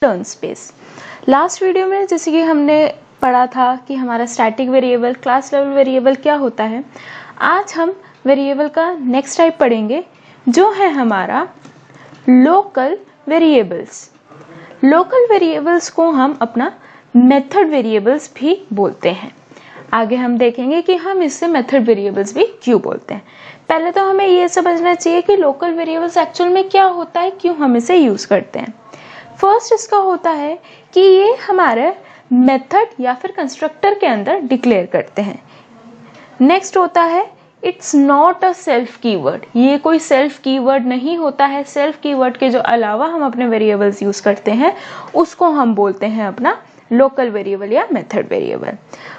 Turn space. Last video में जैसे कि हमने पढ़ा था कि हमारा static variable, class level variable क्या होता है। आज हम वेरिएबल का नेक्स्ट टाइप पढ़ेंगे जो है हमारा लोकल वेरिएबल्स। लोकल वेरिएबल्स को हम अपना मेथड वेरिएबल्स भी बोलते हैं। आगे हम देखेंगे कि हम इससे मेथड वेरिएबल्स भी क्यों बोलते हैं। पहले तो हमें ये समझना चाहिए कि लोकल वेरिएबल्स एक्चुअल में क्या होता है, क्यों हम इसे यूज करते हैं। फर्स्ट इसका होता है कि ये हमारे मेथड या फिर कंस्ट्रक्टर के अंदर डिक्लेयर करते हैं। नेक्स्ट होता है it's not a self keyword. ये कोई सेल्फ कीवर्ड नहीं होता है। सेल्फ कीवर्ड के जो अलावा हम अपने वेरिएबल्स यूज करते हैं उसको हम बोलते हैं अपना लोकल वेरिएबल या method variable.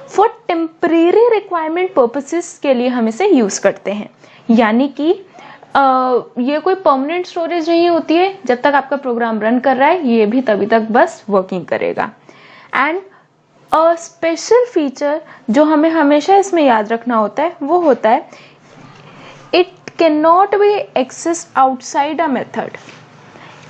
For temporary requirement purposes के लिए हम इसे यूज करते हैं, यानी कि ये कोई परमानेंट स्टोरेज नहीं होती है। जब तक आपका प्रोग्राम रन कर रहा है ये भी तभी तक बस वर्किंग करेगा। एंड अ स्पेशल फीचर जो हमें हमेशा इसमें याद रखना होता है वो होता है it can not be access outside a method.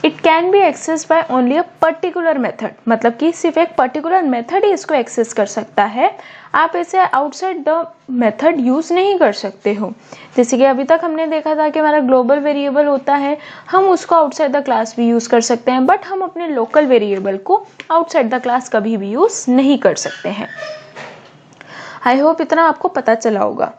It can be access by only a particular method. मतलब कि सिर्फ एक पर्टिकुलर मेथड ही इसको एक्सेस कर सकता है। आप इसे आउटसाइड द मेथड यूज नहीं कर सकते हो। जैसे कि अभी तक हमने देखा था कि हमारा ग्लोबल वेरिएबल होता है, हम उसको आउटसाइड द क्लास भी यूज कर सकते हैं, बट हम अपने लोकल वेरिएबल को आउटसाइड द क्लास कभी भी यूज नहीं कर सकते हैं। आई होप इतना आपको पता चला होगा।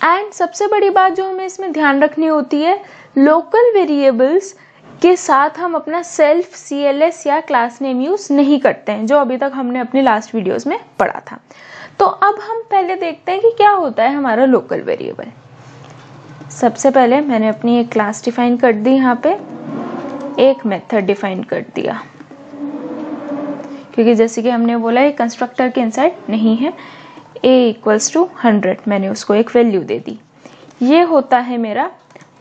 एंड सबसे बड़ी बात जो हमें इसमें ध्यान रखनी होती है, लोकल वेरिएबल्स के साथ हम अपना सेल्फ CLS या क्लास नेम यूज नहीं करते हैं, जो अभी तक हमने अपनी लास्ट वीडियोस में पढ़ा था। तो अब हम पहले देखते हैं कि क्या होता है हमारा लोकल वेरिएबल। सबसे पहले मैंने अपनी एक क्लास डिफाइन कर दी, यहाँ पे एक मेथड डिफाइन कर दिया, क्योंकि जैसे कि हमने बोला ये कंस्ट्रक्टर के इनसाइड नहीं है। a = 100 मैंने उसको एक वैल्यू दे दी। ये होता है मेरा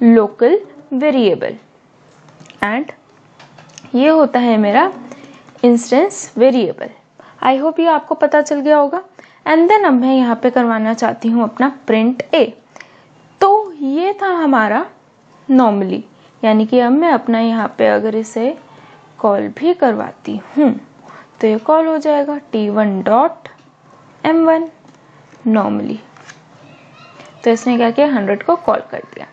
लोकल वेरिएबल एंड ये होता है मेरा इंस्टेंस वेरिएबल। आई होप ये आपको पता चल गया होगा। एंड देन अब मैं यहाँ पे करवाना चाहती हूँ अपना प्रिंट a। तो ये था हमारा नॉर्मली, यानी कि अब मैं अपना यहाँ पे अगर इसे कॉल भी करवाती हूँ तो ये कॉल हो जाएगा t1.m1 नॉर्मली। तो इसने क्या किया, 100 को कॉल कर दिया।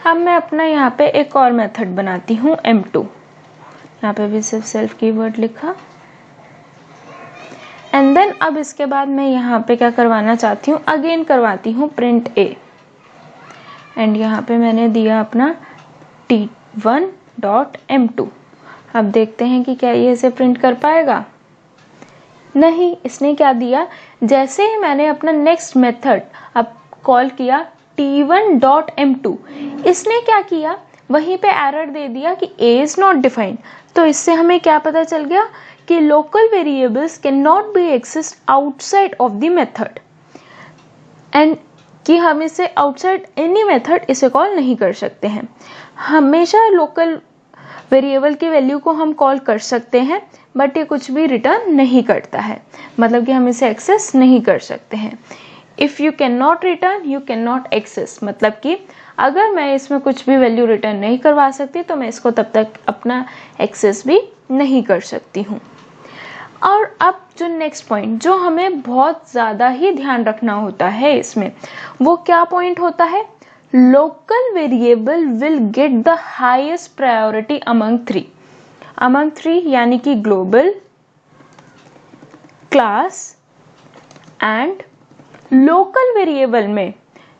अब मैं अपना यहाँ पे एक और मेथड बनाती हूँ m2। यहाँ पे भी सिर्फ सेल्फ कीवर्ड लिखा। एंड देन अब इसके बाद मैं यहाँ पे क्या करवाना चाहती हूँ, अगेन करवाती हूँ प्रिंट a। एंड यहाँ पे मैंने दिया अपना t1.m2। अब देखते हैं कि क्या ये इसे प्रिंट कर पाएगा। नहीं, इसने क्या दिया, जैसे ही मैंने अपना नेक्स्ट मेथड अब कॉल किया t1.m2, इसने क्या किया, वहीं पे एरर दे दिया कि a इज नॉट डिफाइंड। तो इससे हमें क्या पता चल गया कि local variables can not B accessed outside of the method, and कि हम इसे आउटसाइड एनी मेथड इसे कॉल नहीं कर सकते हैं। हमेशा लोकल वेरिएबल की वैल्यू को हम कॉल कर सकते हैं, बट ये कुछ भी रिटर्न नहीं करता है। मतलब कि हम इसे एक्सेस नहीं कर सकते हैं। If you can not return you can not access, मतलब कि अगर मैं इसमें कुछ भी वैल्यू रिटर्न नहीं करवा सकती तो मैं इसको तब तक अपना एक्सेस भी नहीं कर सकती हूँ। और अब जो नेक्स्ट पॉइंट जो हमें बहुत ज़्यादा ही ध्यान रखना होता है इसमें, वो क्या पॉइंट होता है, local variable will get the highest priority among three, यानी कि global, class and local variable में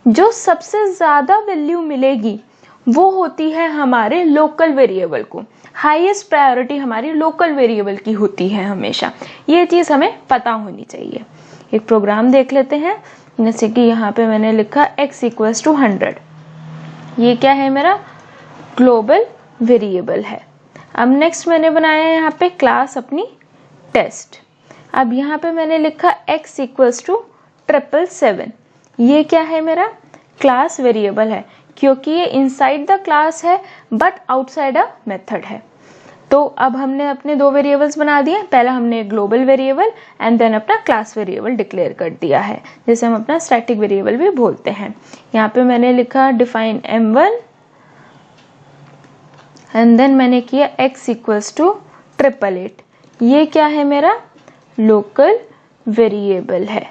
जो सबसे ज्यादा वैल्यू मिलेगी वो होती है हमारे लोकल वेरिएबल को। हाईएस्ट प्रायोरिटी हमारी लोकल वेरिएबल की होती है हमेशा। ये चीज हमें पता होनी चाहिए। एक प्रोग्राम देख लेते हैं। जैसे कि यहाँ पे मैंने लिखा x = 100। ये क्या है, मेरा ग्लोबल वेरिएबल है। अब नेक्स्ट मैंने बनाया है यहाँ पे क्लास अपनी टेस्ट। अब यहाँ पे मैंने लिखा x = 777। ये क्या है, मेरा क्लास वेरिएबल है, क्योंकि ये इनसाइड द क्लास है बट आउटसाइड अ मेथड है। तो अब हमने अपने दो वेरिएबल्स बना दिए। पहला हमने ग्लोबल वेरिएबल एंड देन अपना क्लास वेरिएबल डिक्लेयर कर दिया है, जैसे हम अपना स्टैटिक वेरिएबल भी बोलते हैं। यहाँ पे मैंने लिखा डिफाइन m1 एंड देन मैंने किया x = 888, ये क्या है मेरा लोकल वेरिएबल है।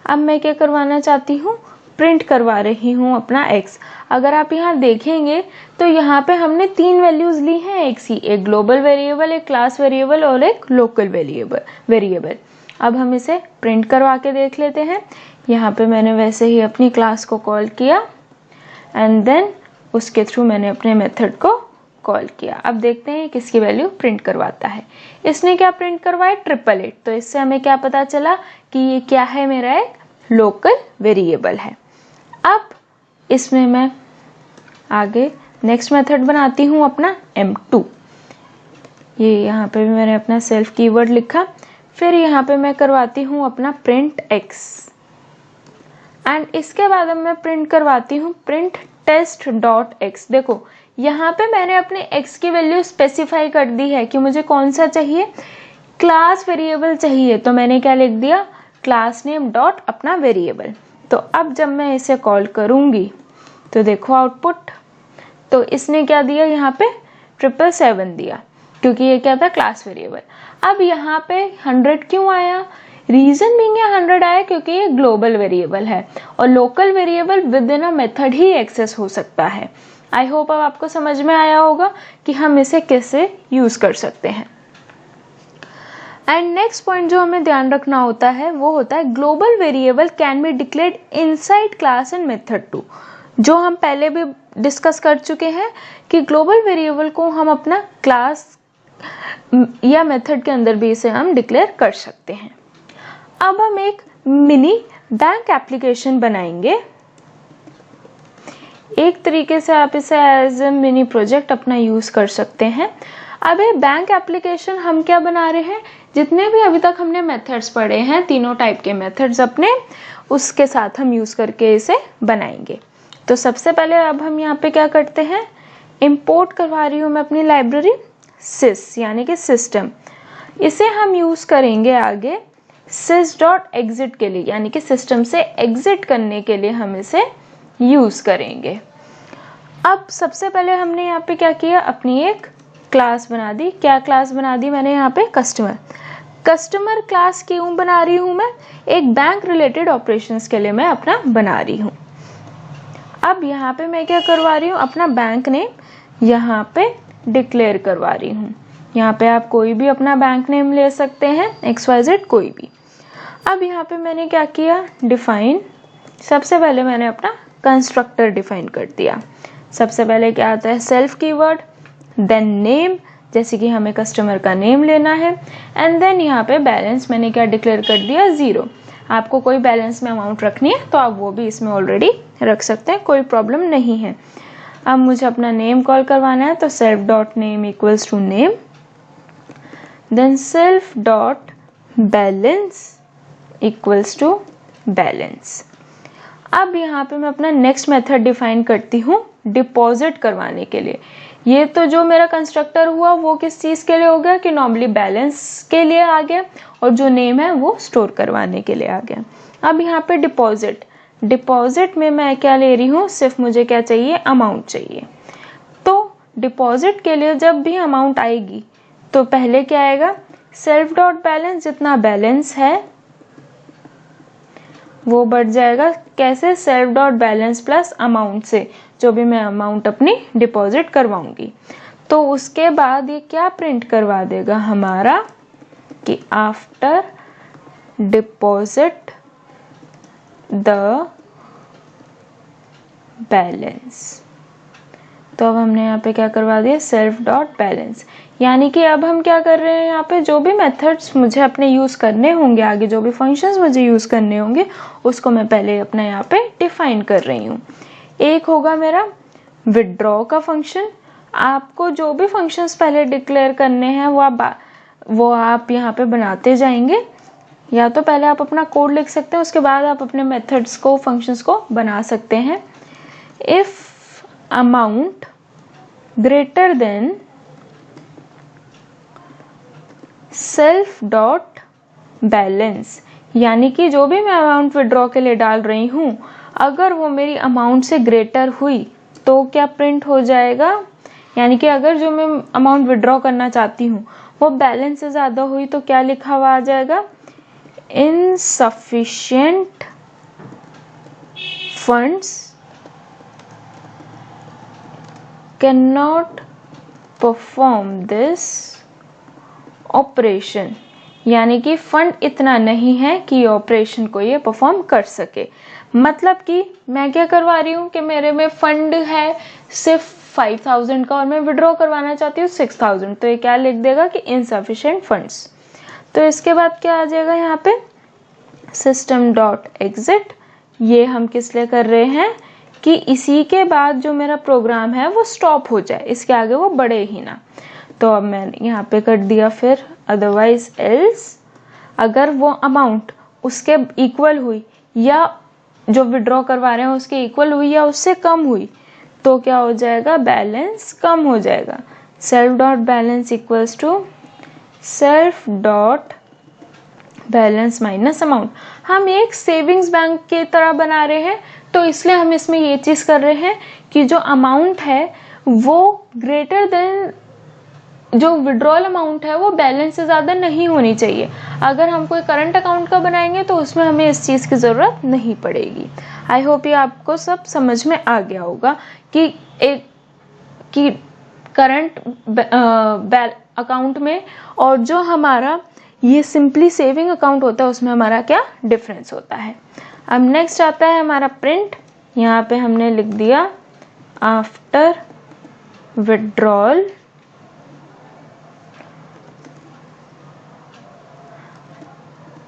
अब मैं क्या करवाना चाहती हूँ, प्रिंट करवा रही हूँ अपना x। अगर आप यहाँ देखेंगे तो यहाँ पे हमने 3 वैल्यूज ली हैं x की, एक ग्लोबल वेरिएबल, एक क्लास वेरिएबल और एक लोकल वेरिएबल। अब हम इसे प्रिंट करवा के देख लेते हैं। यहाँ पे मैंने वैसे ही अपनी क्लास को कॉल किया एंड देन उसके थ्रू मैंने अपने मेथड को कॉल किया। अब देखते हैं किसकी वैल्यू प्रिंट करवाता है। इसने क्या प्रिंट करवाया 888, तो इससे हमें क्या पता चला कि ये क्या है, मेरा एक लोकल वेरिएबल है। अब इसमें मैं आगे नेक्स्ट मेथड बनाती हूँ अपना M2। ये यहाँ पे भी मैंने अपना सेल्फ कीवर्ड लिखा, फिर यहाँ पे मैं करवाती हूँ अपना प्रिंट x एंड इसके बाद अब मैं प्रिंट करवाती हूँ प्रिंट टेस्ट डॉट एक्स। देखो यहाँ पे मैंने अपने x की वैल्यू स्पेसिफाई कर दी है कि मुझे कौन सा चाहिए, क्लास वेरिएबल चाहिए, तो मैंने क्या लिख दिया क्लास नेम डॉट अपना वेरिएबल। तो अब जब मैं इसे कॉल करूंगी तो देखो आउटपुट, तो इसने क्या दिया यहाँ पे 777 दिया, क्योंकि ये क्या था क्लास वेरिएबल। अब यहाँ पे 100 क्यों आया, रीजन बीइंग ये 100 आया क्योंकि ये ग्लोबल वेरिएबल है और local variable with in a method ही एक्सेस हो सकता है। आई होप अब आपको समझ में आया होगा कि हम इसे कैसे यूज कर सकते हैं। एंड नेक्स्ट पॉइंट जो हमें ध्यान रखना होता है वो होता है global variable can be declared inside class and method too. जो हम पहले भी डिस्कस कर चुके हैं कि ग्लोबल वेरिएबल को हम अपना क्लास या मेथड के अंदर भी इसे हम डिक्लेयर कर सकते हैं। अब हम एक मिनी बैंक एप्लीकेशन बनाएंगे। एक तरीके से आप इसे एज ए मिनी प्रोजेक्ट अपना यूज कर सकते हैं। अब ये बैंक एप्लीकेशन हम क्या बना रहे हैं, जितने भी अभी तक हमने मेथड्स पढ़े हैं, तीनों टाइप के मेथड्स अपने, उसके साथ हम यूज करके इसे बनाएंगे। तो सबसे पहले अब हम यहाँ पे क्या करते हैं, इंपोर्ट करवा रही हूँ मैं अपनी लाइब्रेरी sys यानी कि सिस्टम। इसे हम यूज करेंगे आगे sys.exit के लिए, यानी कि सिस्टम से एग्जिट करने के लिए हम इसे यूज करेंगे। अब सबसे पहले हमने यहाँ पे क्या किया, अपनी एक क्लास बना दी। क्या क्लास बना दी मैंने यहाँ पे, कस्टमर क्लास क्यों बना रही हूँ मैं, एक बैंक रिलेटेड ऑपरेशंस के लिए मैं अपना बना रही हूँ। अब यहाँ पे मैं क्या करवा रही हूँ, अपना बैंक नेम यहाँ पे डिक्लेयर करवा रही हूँ। यहाँ पे आप कोई भी अपना बैंक नेम ले सकते हैं, XYZ कोई भी। अब यहाँ पे मैंने क्या किया, डिफाइन, सबसे पहले मैंने अपना कंस्ट्रक्टर डिफाइन कर दिया। सबसे पहले क्या आता है, सेल्फ कीवर्ड, देन नेम, जैसे कि हमें कस्टमर का नेम लेना है, एंड देन यहाँ पे बैलेंस मैंने क्या डिक्लेयर कर दिया 0। आपको कोई बैलेंस में अमाउंट रखनी है तो आप वो भी इसमें ऑलरेडी रख सकते हैं, कोई प्रॉब्लम नहीं है। अब मुझे अपना नेम कॉल करवाना है, तो self dot name equals to name, then self dot balance equals to balance. अब यहाँ पे मैं अपना नेक्स्ट मेथड डिफाइन करती हूँ डिपॉजिट करवाने के लिए। ये तो जो मेरा कंस्ट्रक्टर हुआ वो किस चीज के लिए हो गया कि नॉर्मली बैलेंस के लिए आ गया, और जो नेम है वो स्टोर करवाने के लिए आ गया। अब यहाँ पे डिपॉजिट में मैं क्या ले रही हूँ, सिर्फ मुझे क्या चाहिए, अमाउंट चाहिए। तो डिपॉजिट के लिए जब भी अमाउंट आएगी तो पहले क्या आएगा, सेल्फ डॉट बैलेंस, जितना बैलेंस है वो बढ़ जाएगा। कैसे, self dot balance plus amount से, जो भी मैं अमाउंट अपनी डिपॉजिट करवाऊंगी। तो उसके बाद ये क्या प्रिंट करवा देगा हमारा कि आफ्टर डिपॉजिट द बैलेंस। तो अब हमने यहाँ पे क्या करवा दिया, सेल्फ डॉट बैलेंस। यानी कि अब हम क्या कर रहे हैं, यहाँ पे जो भी मेथड्स मुझे अपने यूज करने होंगे, आगे जो भी फंक्शंस मुझे यूज करने होंगे, उसको मैं पहले अपना यहाँ पे डिफाइन कर रही हूँ। एक होगा मेरा विड्रॉ का फंक्शन। आपको जो भी फंक्शंस पहले डिक्लेयर करने हैं वो आप यहाँ पे बनाते जाएंगे, या तो पहले आप अपना कोड लिख सकते हैं, उसके बाद आप अपने मेथड्स को, फंक्शंस को बना सकते हैं। If amount greater than self dot balance, यानी कि जो भी मैं अमाउंट विड्रॉ के लिए डाल रही हूँ, अगर वो मेरी अमाउंट से ग्रेटर हुई तो क्या प्रिंट हो जाएगा, यानी कि अगर जो मैं अमाउंट विड्रॉ करना चाहती हूँ वो बैलेंस से ज़्यादा हुई तो क्या लिखा हुआ आ जाएगा, insufficient funds can not perform this operation, यानी कि फंड इतना नहीं है कि ऑपरेशन को ये परफॉर्म कर सके। मतलब कि मैं क्या करवा रही हूँ कि मेरे में फंड है सिर्फ 5000 का और मैं विड्रॉ करवाना चाहती हूँ 6000, तो ये क्या लिख देगा कि इनसफिशिएंट फंड्स। तो इसके बाद क्या आ जाएगा यहाँ पे, सिस्टम डॉट एग्जिट। ये हम किस लिए कर रहे हैं कि इसी के बाद जो मेरा प्रोग्राम है वो स्टॉप हो जाए, इसके आगे वो बढ़े ही ना। तो अब मैंने यहाँ पे कर दिया, फिर अदरवाइज एल्स, अगर वो अमाउंट उसके इक्वल हुई या जो विड्रॉ करवा रहे हैं उसके इक्वल हुई या उससे कम हुई तो क्या हो जाएगा, बैलेंस कम हो जाएगा। Self dot balance equals to self dot balance minus amount. हम एक सेविंग्स बैंक की तरह बना रहे हैं, तो इसलिए हम इसमें ये चीज कर रहे हैं कि जो अमाउंट है वो ग्रेटर देन जो विड्रॉल अमाउंट है वो बैलेंस से ज़्यादा नहीं होनी चाहिए। अगर हम कोई करंट अकाउंट का बनाएंगे तो उसमें हमें इस चीज़ की ज़रूरत नहीं पड़ेगी। आई होप ये आपको सब समझ में आ गया होगा कि करंट अकाउंट में और जो हमारा ये सिंपली सेविंग अकाउंट होता है उसमें हमारा क्या डिफरेंस होता है। अब नेक्स्ट आता है हमारा प्रिंट। यहाँ पे हमने लिख दिया आफ्टर विड्रॉल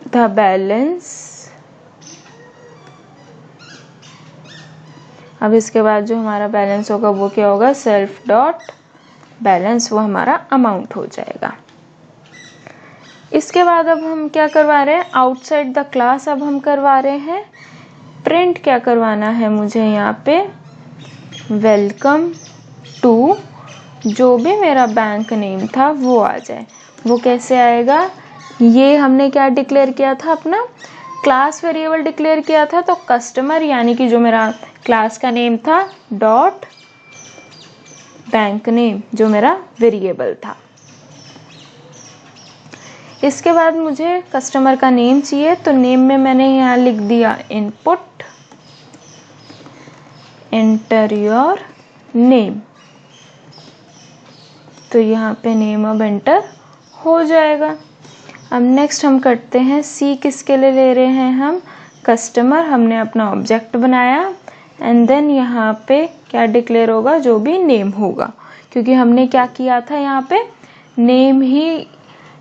द बैलेंस। अब इसके बाद जो हमारा बैलेंस होगा वो क्या होगा, सेल्फ डॉट बैलेंस, वो हमारा अमाउंट हो जाएगा। इसके बाद अब हम क्या करवा रहे हैं, आउटसाइड द क्लास अब हम करवा रहे हैं प्रिंट। क्या करवाना है मुझे यहाँ पे, वेलकम टू, जो भी मेरा बैंक नेम था वो आ जाए। वो कैसे आएगा, ये हमने क्या डिक्लेयर किया था, अपना क्लास वेरिएबल डिक्लेयर किया था, तो कस्टमर यानी कि जो मेरा क्लास का नेम था डॉट बैंक नेम जो मेरा वेरिएबल था। इसके बाद मुझे कस्टमर का नेम चाहिए, तो नेम में मैंने यहाँ लिख दिया इनपुट एंटर योर नेम। तो यहाँ पे नेम अब एंटर हो जाएगा। अब नेक्स्ट हम करते हैं सी, किसके लिए ले रहे हैं हम, कस्टमर। हमने अपना ऑब्जेक्ट बनाया एंड देन यहाँ पे क्या डिक्लेयर होगा, जो भी नेम होगा, क्योंकि हमने क्या किया था यहाँ पे नेम ही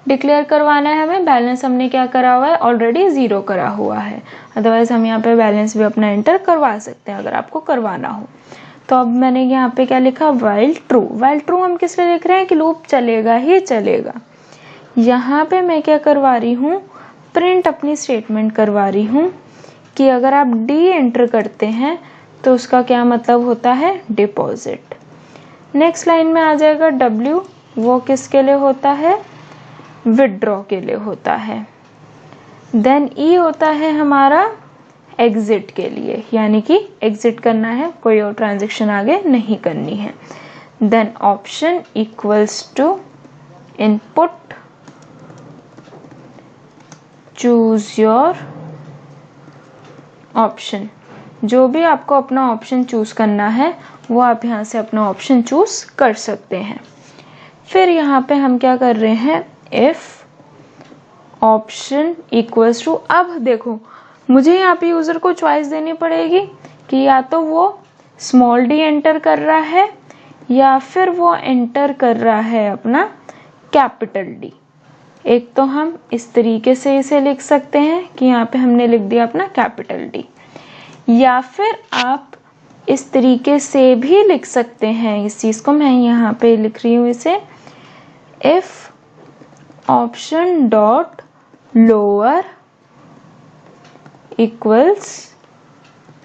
डिक्लेयर करवाना है हमें। बैलेंस हमने क्या करा हुआ है, ऑलरेडी 0 करा हुआ है। अदरवाइज हम यहाँ पे बैलेंस भी अपना एंटर करवा सकते हैं अगर आपको करवाना हो। तो अब मैंने यहाँ पे क्या लिखा, वाइल ट्रू। वाइल ट्रू हम किस लिए लिख रहे हैं कि लूप चलेगा ही चलेगा। यहाँ पे मैं क्या करवा रही हूँ, प्रिंट अपनी स्टेटमेंट करवा रही हूँ कि अगर आप डी एंटर करते हैं तो उसका क्या मतलब होता है, डिपॉजिट। नेक्स्ट लाइन में आ जाएगा डब्ल्यू, वो किसके लिए होता है, विड्रॉ के लिए होता है। देन ई होता है हमारा एग्जिट के लिए, यानी कि एग्जिट करना है, कोई और ट्रांजेक्शन आगे नहीं करनी है। Then option equals to input choose your option. जो भी आपको अपना ऑप्शन चूज करना है वो आप यहाँ से अपना ऑप्शन चूज कर सकते हैं। फिर यहाँ पे हम क्या कर रहे हैं, इफ ऑप्शन इक्वल्स टू, अब देखो मुझे यहाँ पे यूजर को चॉइस देनी पड़ेगी कि या तो वो स्मॉल डी एंटर कर रहा है या फिर वो एंटर कर रहा है अपना कैपिटल डी। एक तो हम इस तरीके से इसे लिख सकते हैं कि यहाँ पे हमने लिख दिया अपना कैपिटल डी, या फिर आप इस tरीके से भी लिख सकते हैं इस चीज को। मैं यहाँ पे लिख रही हूँ इसे, if option dot lower equals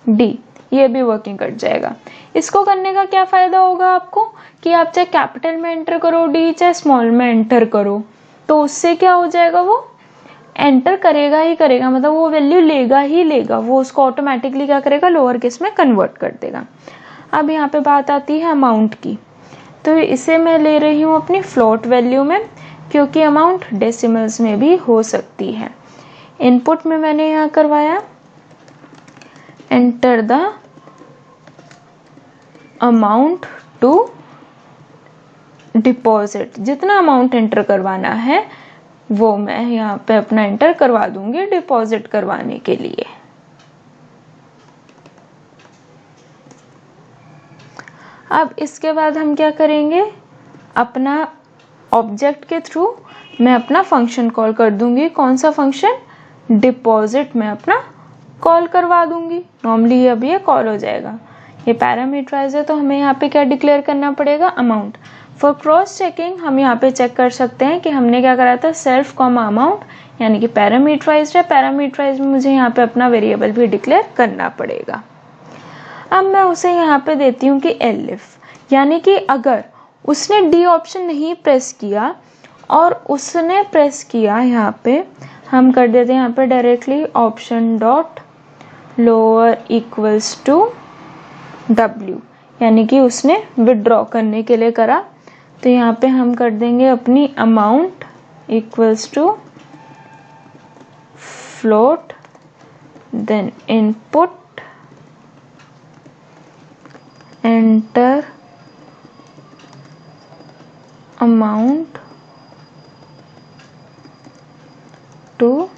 D, ये भी वर्किंग कर जाएगा। इसको करने का क्या फायदा होगा आपको कि आप चाहे कैपिटल में एंटर करो डी, चाहे स्मॉल में एंटर करो, तो उससे क्या हो जाएगा, वो एंटर करेगा ही करेगा, मतलब वो वैल्यू लेगा ही लेगा, वो उसको ऑटोमेटिकली क्या करेगा, लोअर केस में कन्वर्ट कर देगा। अब यहाँ पे बात आती है अमाउंट की, तो इसे मैं ले रही हूँ अपनी फ्लोट वैल्यू में, क्योंकि अमाउंट डेसिमल्स में भी हो सकती है। इनपुट में मैंने यहाँ करवाया enter the amount to deposit, जितना अमाउंट एंटर करवाना है वो मैं यहाँ पे अपना एंटर करवा दूंगी डिपॉजिट करवाने के लिए। अब इसके बाद हम क्या करेंगे, अपना ऑब्जेक्ट के थ्रू मैं अपना फंक्शन कॉल कर दूंगी। कौन सा फंक्शन, डिपॉजिट में अपना कॉल करवा दूंगी। नॉर्मली अब ये कॉल हो जाएगा। ये पैरामीटराइज है तो हमें यहाँ पे क्या डिक्लेयर करना पड़ेगा, अमाउंट। फॉर क्रॉस चेकिंग हम यहाँ पे चेक कर सकते हैं कि हमने क्या करा था, सेल्फ कॉमा अमाउंट, यानी कि पैरामीटराइज है। पैरामीटराइज में मुझे यहाँ पे अपना वेरिएबल भी डिक्लेयर करना पड़ेगा। अब मैं उसे यहाँ पे देती हूँ कि एलिफ, यानी कि अगर उसने डी ऑप्शन नहीं प्रेस किया और उसने प्रेस किया, यहाँ पे हम कर देते हैं यहाँ पे directly option dot lower equals to W, यानी कि उसने विड्रॉ करने के लिए करा। तो यहाँ पे हम कर देंगे अपनी amount equals to float, then input enter amount to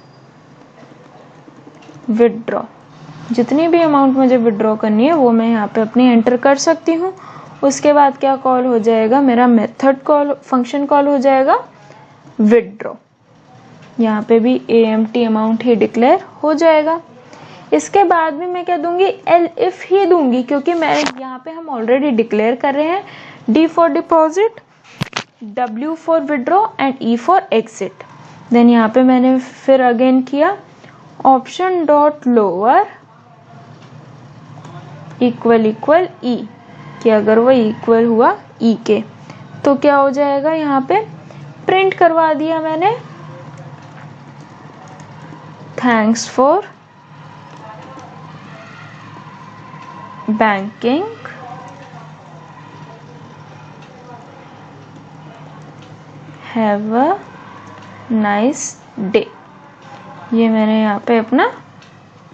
withdraw. जितनी भी अमाउंट मुझे विड्रॉ करनी है वो मैं यहाँ पे अपनी एंटर कर सकती हूँ। उसके बाद क्या कॉल हो जाएगा, मेरा मेथड कॉल, फंक्शन कॉल हो जाएगा विड्रॉ। यहाँ पे भी AMT अमाउंट ही डिक्लेयर हो जाएगा। इसके बाद भी मैं क्या दूंगी, एलिफ ही दूंगी, क्योंकि मैं यहाँ पे हम ऑलरेडी डिक्लेयर कर रहे हैं D for deposit, W for withdraw and E for exit. Then यहाँ पे मैंने फिर अगेन किया option dot lower equal equal E, कि अगर वो इक्वल हुआ E के तो क्या हो जाएगा, यहाँ पे प्रिंट करवा दिया मैंने thanks for banking have a nice day. ये मैंने यहाँ पे अपना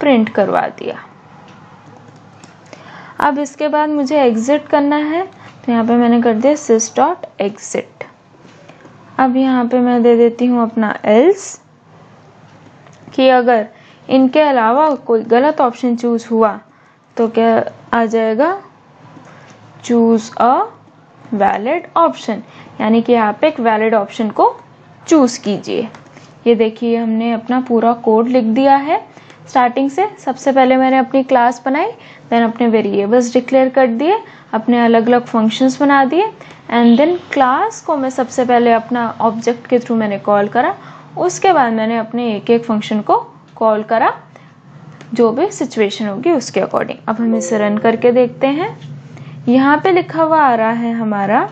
प्रिंट करवा दिया। अब इसके बाद मुझे एग्जिट करना है, तो यहाँ पे मैंने कर दिया sys डॉट एग्जिट। अब यहाँ पे मैं दे देती हूँ अपना एल्स, कि अगर इनके अलावा कोई गलत ऑप्शन चूज हुआ तो क्या आ जाएगा, चूज अ वैलिड ऑप्शन, यानी कि यहाँ पे एक वैलिड ऑप्शन को चूज कीजिए। ये देखिए हमने अपना पूरा कोड लिख दिया है स्टार्टिंग से। सबसे पहले मैंने अपनी क्लास बनाई, देन अपने वेरिएबल्स डिक्लेयर कर दिए, अपने अलग अलग फंक्शंस बना दिए, एंड देन क्लास को मैं सबसे पहले अपना ऑब्जेक्ट के थ्रू मैंने कॉल करा। उसके बाद मैंने अपने एक एक फंक्शन को कॉल करा, जो भी सिचुएशन होगी उसके अकॉर्डिंग। अब हम इसे रन करके देखते हैं। यहाँ पे लिखा हुआ आ रहा है हमारा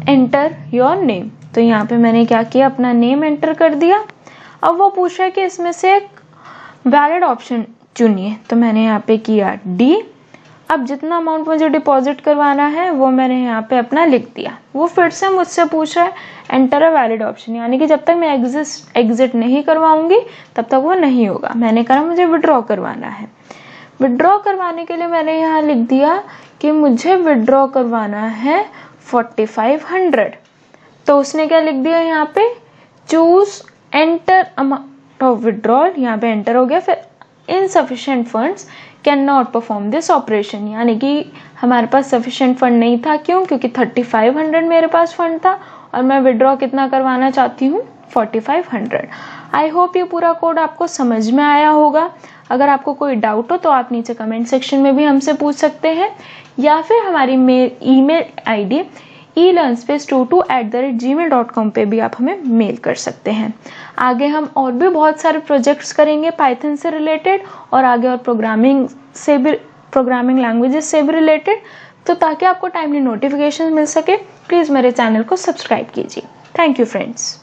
एंटर योर नेम। तो यहाँ पे मैंने क्या किया, अपना नेम एंटर कर दिया। अब वो पूछ रहा है कि इसमें से एक वैलिड ऑप्शन चुनिए, तो मैंने यहाँ पे किया D। अब जितना अमाउंट मुझे डिपॉजिट करवाना है वो मैंने यहाँ पे अपना लिख दिया। वो फिर से मुझसे पूछ रहा है एंटर अ वैलिड ऑप्शन, यानी कि जब तक मैं एग्जिट नहीं करवाऊंगी तब तक वो नहीं होगा। मैंने कहा मुझे विड्रॉ करवाना है। विड्रॉ करवाने के लिए मैंने यहाँ लिख दिया कि मुझे विड्रॉ करवाना है 4500। तो उसने क्या लिख दिया यहाँ पे, choose enter amount of withdrawal, यहाँ पे एंटर हो गया। फिर insufficient funds can not perform this operation, यानी कि हमारे पास सफिशिएंट फंड नहीं था। क्यों? क्योंकि 3500 मेरे पास फंड था और मैं विड्रॉ कितना करवाना चाहती हूँ, 4500। आई होप ये पूरा कोड आपको समझ में आया होगा। अगर आपको कोई डाउट हो तो आप नीचे कमेंट सेक्शन में भी हमसे पूछ सकते हैं, या फिर हमारी ईमेल आईडी elearnspace22@gmail.com पे भी आप हमें मेल कर सकते हैं। आगे हम और भी बहुत सारे प्रोजेक्ट्स करेंगे पाइथन से रिलेटेड, और आगे और प्रोग्रामिंग लैंग्वेजेस से भी रिलेटेड। तो ताकि आपको टाइमली नोटिफिकेशन मिल सके, प्लीज़ मेरे चैनल को सब्सक्राइब कीजिए। Thank you friends.